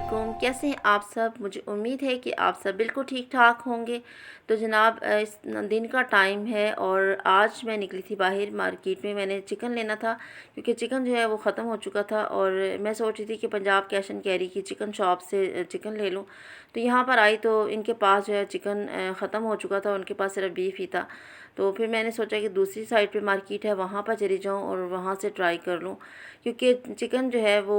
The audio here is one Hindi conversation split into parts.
वालेकुम, कैसे हैं आप सब। मुझे उम्मीद है कि आप सब बिल्कुल ठीक ठाक होंगे। तो जनाब इस दिन का टाइम है और आज मैं निकली थी बाहर मार्केट में। मैंने चिकन लेना था क्योंकि चिकन जो है वो ख़त्म हो चुका था और मैं सोच रही थी कि पंजाब कैश एंड कैरी की चिकन शॉप से चिकन ले लूँ। तो यहाँ पर आई तो इनके पास जो है चिकन ख़त्म हो चुका था, उनके पास सिर्फ बीफ ही था। तो फिर मैंने सोचा कि दूसरी साइड पे मार्केट है, वहाँ पर चली जाऊँ और वहाँ से ट्राई कर लूँ, क्योंकि चिकन जो है वो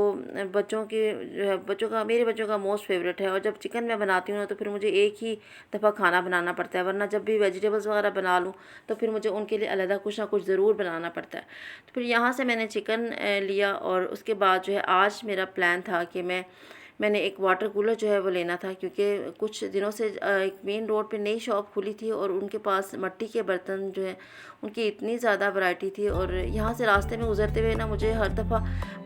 बच्चों की जो है मेरे बच्चों का मोस्ट फेवरेट है। और जब चिकन मैं बनाती हूँ ना तो फिर मुझे एक ही दफ़ा खाना बनाना पड़ता है, वरना जब भी वेजिटेबल्स वगैरह बना लूँ तो फिर मुझे उनके लिए अलग कुछ ना कुछ ज़रूर बनाना पड़ता है। तो फिर यहाँ से मैंने चिकन लिया और उसके बाद जो है आज मेरा प्लान था कि मैंने एक वाटर कूलर जो है वो लेना था, क्योंकि कुछ दिनों से एक मेन रोड पे नई शॉप खुली थी और उनके पास मिट्टी के बर्तन जो है उनकी इतनी ज़्यादा वैरायटी थी। और यहाँ से रास्ते में गुजरते हुए ना मुझे हर दफ़ा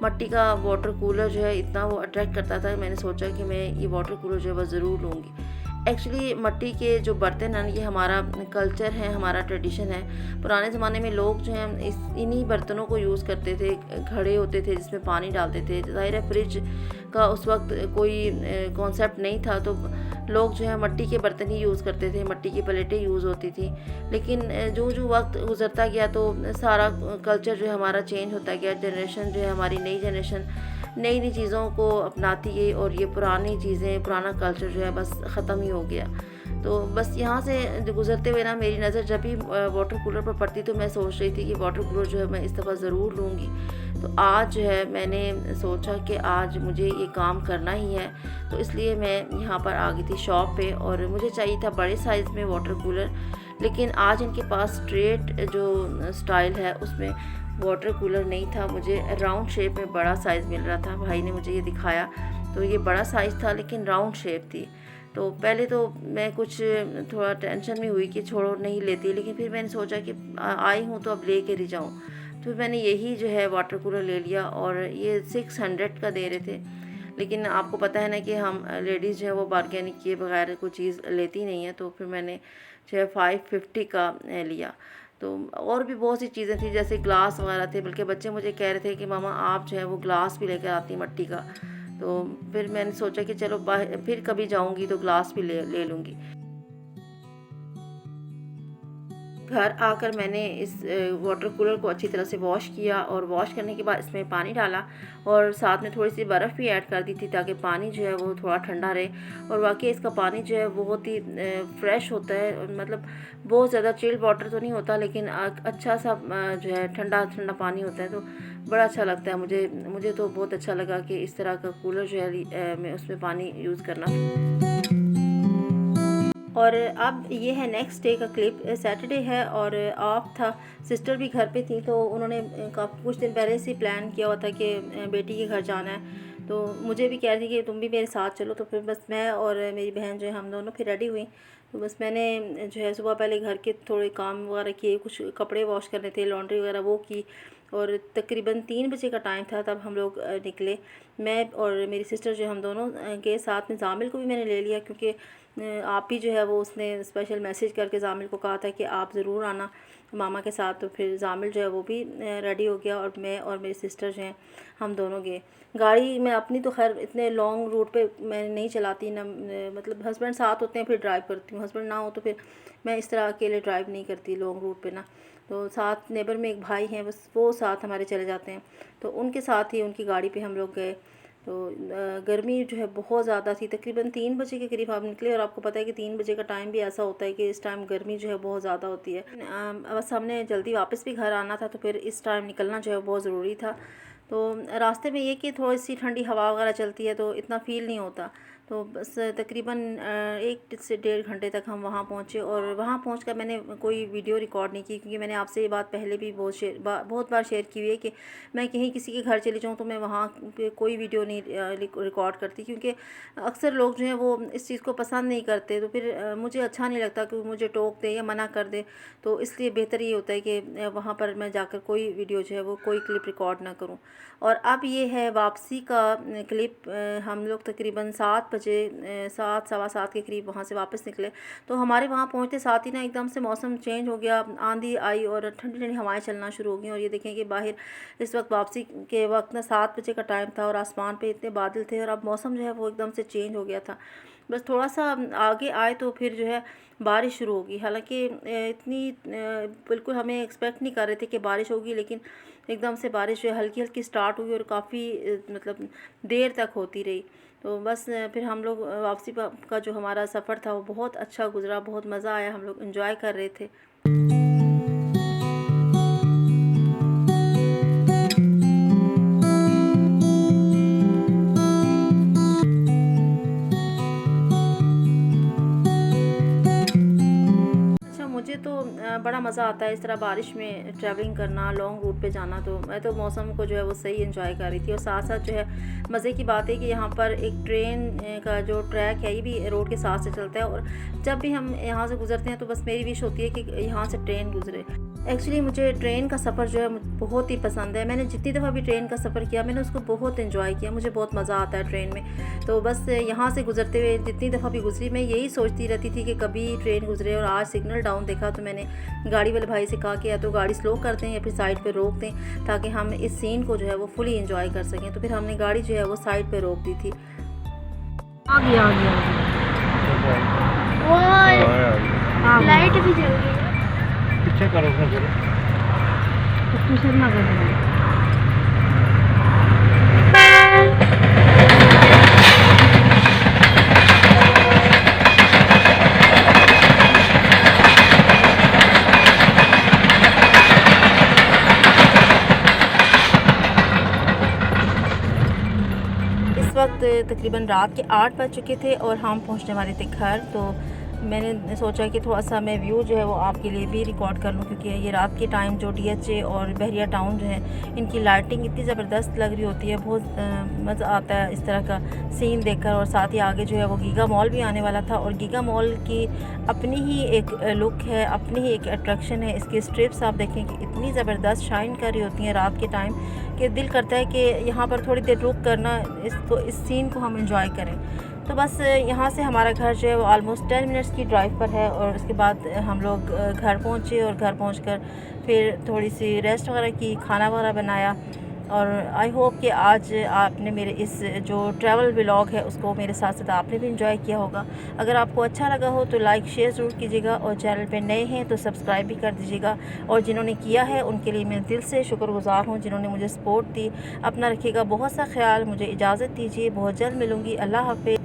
मिट्टी का वाटर कूलर जो है इतना वो अट्रैक्ट करता था, मैंने सोचा कि मैं ये वाटर कूलर जो है वो ज़रूर लूँगी। एक्चुअली मिट्टी के जो बर्तन हैं ये हमारा कल्चर है, हमारा ट्रेडिशन है। पुराने ज़माने में लोग जो हैं इन्हीं बर्तनों को यूज़ करते थे। घड़े होते थे जिसमें पानी डालते थे। ज़ाहिर है फ्रिज का उस वक्त कोई कॉन्सेप्ट नहीं था, तो लोग जो है मिट्टी के बर्तन ही यूज़ करते थे, मिट्टी की प्लेटें यूज़ होती थी। लेकिन जो जो वक्त गुजरता गया तो सारा कल्चर जो है हमारा चेंज होता गया। जनरेशन जो है हमारी, नई जनरेशन नई नई चीज़ों को अपनाती गई और ये पुरानी चीज़ें, पुराना कल्चर जो है बस ख़त्म ही हो गया। तो बस यहाँ से गुजरते हुए ना मेरी नज़र जब भी वाटर कूलर पर पड़ती तो मैं सोच रही थी कि वाटर कूलर जो है मैं इस दफ़ा ज़रूर लूँगी। तो आज जो है मैंने सोचा कि आज मुझे ये काम करना ही है, तो इसलिए मैं यहाँ पर आ गई थी शॉप पे और मुझे चाहिए था बड़े साइज़ में वाटर कूलर। लेकिन आज इनके पास स्ट्रेट जो स्टाइल है उसमें वाटर कूलर नहीं था, मुझे राउंड शेप में बड़ा साइज़ मिल रहा था। भाई ने मुझे ये दिखाया तो ये बड़ा साइज़ था लेकिन राउंड शेप थी। तो पहले तो मैं कुछ थोड़ा टेंशन में हुई कि छोड़ो नहीं लेती, लेकिन फिर मैंने सोचा कि आई हूँ तो अब ले कर ही जाऊँ। तो मैंने यही जो है वाटर कूलर ले लिया और ये 600 का दे रहे थे। लेकिन आपको पता है ना कि हम लेडीज़ जो है वो बार्गेनिंग किए बगैर कोई चीज़ लेती नहीं है, तो फिर मैंने जो है 550 का लिया। तो और भी बहुत सी चीज़ें थी जैसे ग्लास वगैरह थे, बल्कि बच्चे मुझे कह रहे थे कि मामा आप जो है वो ग्लास भी लेकर आती मिट्टी का। तो फिर मैंने सोचा कि चलो बाहर फिर कभी जाऊंगी तो ग्लास भी ले लूँगी। घर आकर मैंने इस वाटर कूलर को अच्छी तरह से वॉश किया और वॉश करने के बाद इसमें पानी डाला और साथ में थोड़ी सी बर्फ़ भी ऐड कर दी थी ताकि पानी जो है वो थोड़ा ठंडा रहे। और वाकई इसका पानी जो है बहुत ही फ्रेश होता है, मतलब बहुत ज़्यादा चिल्ड वाटर तो नहीं होता, लेकिन अच्छा सा जो है ठंडा ठंडा पानी होता है, तो बड़ा अच्छा लगता है। मुझे तो बहुत अच्छा लगा कि इस तरह का कूलर जो है मैं उसमें पानी यूज़ करना। और अब ये है नेक्स्ट डे का क्लिप। सैटरडे है और ऑफ था, सिस्टर भी घर पे थी, तो उन्होंने काफ़ी कुछ दिन पहले से प्लान किया हुआ था कि बेटी के घर जाना है। तो मुझे भी कह रही थी कि तुम भी मेरे साथ चलो, तो फिर बस मैं और मेरी बहन जो है हम दोनों फिर रेडी हुई। तो बस मैंने जो है सुबह पहले घर के थोड़े काम वगैरह किए, कुछ कपड़े वॉश करने थे, लॉन्ड्री वगैरह वो की, और तकरीबन 3 बजे का टाइम था तब हम लोग निकले। मैं और मेरी सिस्टर जो हम दोनों गए, साथ में जामिल को भी मैंने ले लिया क्योंकि आप ही जो है वो उसने स्पेशल मैसेज करके जामिल को कहा था कि आप ज़रूर आना मामा के साथ। तो फिर जामिल जो है वो भी रेडी हो गया और मैं और मेरी सिस्टर जो हैं हम दोनों गए। गाड़ी मैं अपनी तो खैर इतने लॉन्ग रूट पे मैं नहीं चलाती ना, मतलब हस्बैंड साथ होते हैं फिर ड्राइव करती हूँ, हस्बैंड ना हो तो फिर मैं इस तरह अकेले ड्राइव नहीं करती लॉन्ग रूट पे ना। तो साथ नेबर में एक भाई हैं, बस वो साथ हमारे चले जाते हैं, तो उनके साथ ही उनकी गाड़ी पे हम लोग गए। तो गर्मी जो है बहुत ज़्यादा थी, तकरीबन 3 बजे के करीब हम निकले। और आपको पता है कि 3 बजे का टाइम भी ऐसा होता है कि इस टाइम गर्मी जो है बहुत ज़्यादा होती है। बस हमने जल्दी वापस भी घर आना था, तो फिर इस टाइम निकलना जो है बहुत ज़रूरी था। तो रास्ते में ये कि थोड़ी सी ठंडी हवा वगैरह चलती है तो इतना फ़ील नहीं होता। तो बस तकरीबन 1 से 1.5 घंटे तक हम वहाँ पहुँचे। और वहाँ पहुँचकर मैंने कोई वीडियो रिकॉर्ड नहीं की, क्योंकि मैंने आपसे ये बात पहले भी बहुत बार शेयर की हुई है कि मैं कहीं किसी के घर चली जाऊँ तो मैं वहाँ पे कोई वीडियो नहीं रिकॉर्ड करती, क्योंकि अक्सर लोग जो हैं वो इस चीज़ को पसंद नहीं करते। तो फिर मुझे अच्छा नहीं लगता कि मुझे टोक दे या मना कर दे, तो इसलिए बेहतर ये होता है कि वहाँ पर मैं जाकर कोई वीडियो जो है वो कोई क्लिप रिकॉर्ड ना करूँ। और अब ये है वापसी का क्लिप। हम लोग तकरीबन 7 बजे 7 सवा 7 के करीब वहाँ से वापस निकले। तो हमारे वहाँ पहुँचते साथ ही ना एकदम से मौसम चेंज हो गया, आंधी आई और ठंडी ठंडी हवाएं चलना शुरू हो गई। और ये देखें कि बाहर इस वक्त वापसी के वक्त ना 7 बजे का टाइम था और आसमान पे इतने बादल थे और अब मौसम जो है वो एकदम से चेंज हो गया था। बस थोड़ा सा आगे आए तो फिर जो है बारिश शुरू होगी। हालांकि इतनी बिल्कुल हमें एक्सपेक्ट नहीं कर रहे थे कि बारिश होगी, लेकिन एकदम से बारिश जो है हल्की हल्की स्टार्ट हुई और काफ़ी मतलब देर तक होती रही। तो बस फिर हम लोग वापसी का जो हमारा सफ़र था वो बहुत अच्छा गुजरा, बहुत मज़ा आया, हम लोग इन्जॉय कर रहे थे। अच्छा, मुझे तो बड़ा मज़ा आता है इस तरह बारिश में ट्रैवलिंग करना, लॉन्ग रूट पे जाना। तो मैं तो मौसम को जो है वो सही एंजॉय कर रही थी। और साथ साथ जो है मज़े की बात है कि यहाँ पर एक ट्रेन का जो ट्रैक है ये भी रोड के साथ से चलता है और जब भी हम यहाँ से गुजरते हैं तो बस मेरी विश होती है कि यहाँ से ट्रेन गुजरे। एक्चुअली मुझे ट्रेन का सफ़र जो है बहुत ही पसंद है। मैंने जितनी दफ़ा भी ट्रेन का सफ़र किया मैंने उसको बहुत एंजॉय किया, मुझे बहुत मज़ा आता है ट्रेन में। तो बस यहाँ से गुजरते हुए जितनी दफ़ा भी गुजरी मैं यही सोचती रहती थी कि कभी ट्रेन गुजरे। और आज सिग्नल डाउन देखा तो मैंने गाड़ी वाले भाई से कहा कि या तो गाड़ी स्लो कर दें या फिर साइड पे रोक दें ताकि हम इस सीन को जो है वो फुली एंजॉय कर सकें। तो फिर हमने गाड़ी जो है वो साइड पे रोक दी थी। आ गया आ गया वो लाइट भी जल गई। पीछे करो फिर तू शर्मा कर इस वक्त तकरीबन रात के 8 बज चुके थे और हम पहुंचने वाले थे घर। तो मैंने सोचा कि थोड़ा सा मैं व्यू जो है वो आपके लिए भी रिकॉर्ड कर लूँ, क्योंकि ये रात के टाइम जो DHA और बहरिया टाउन जो है इनकी लाइटिंग इतनी ज़बरदस्त लग रही होती है, बहुत मज़ा आता है इस तरह का सीन देखकर। और साथ ही आगे जो है वो गीगा मॉल भी आने वाला था और गीगा मॉल की अपनी ही एक लुक है, अपनी ही एक अट्रैक्शन है। इसकी स्ट्रिप्स आप देखें कि इतनी ज़बरदस्त शाइन कर रही होती हैं रात के टाइम कि दिल करता है कि यहाँ पर थोड़ी देर रुक करना इस सीन को हम इंजॉय करें। तो बस यहाँ से हमारा घर जो है वो ऑलमोस्ट 10 मिनट्स की ड्राइव पर है। और उसके बाद हम लोग घर पहुँचे और घर पहुँचकर फिर थोड़ी सी रेस्ट वगैरह की, खाना वगैरह बनाया। और आई होप कि आज आपने मेरे इस जो ट्रैवल व्लॉग है उसको मेरे साथ साथ आपने भी इंजॉय किया होगा। अगर आपको अच्छा लगा हो तो लाइक शेयर ज़रूर कीजिएगा और चैनल पे नए हैं तो सब्सक्राइब भी कर दीजिएगा। और जिन्होंने किया है उनके लिए मैं दिल से शुक्रगुज़ार हूँ, जिन्होंने मुझे सपोर्ट दी। अपना रखिएगा बहुत सा ख्याल, मुझे इजाज़त दीजिए, बहुत जल्द मिलूँगी। अल्लाह हाफ़िज़।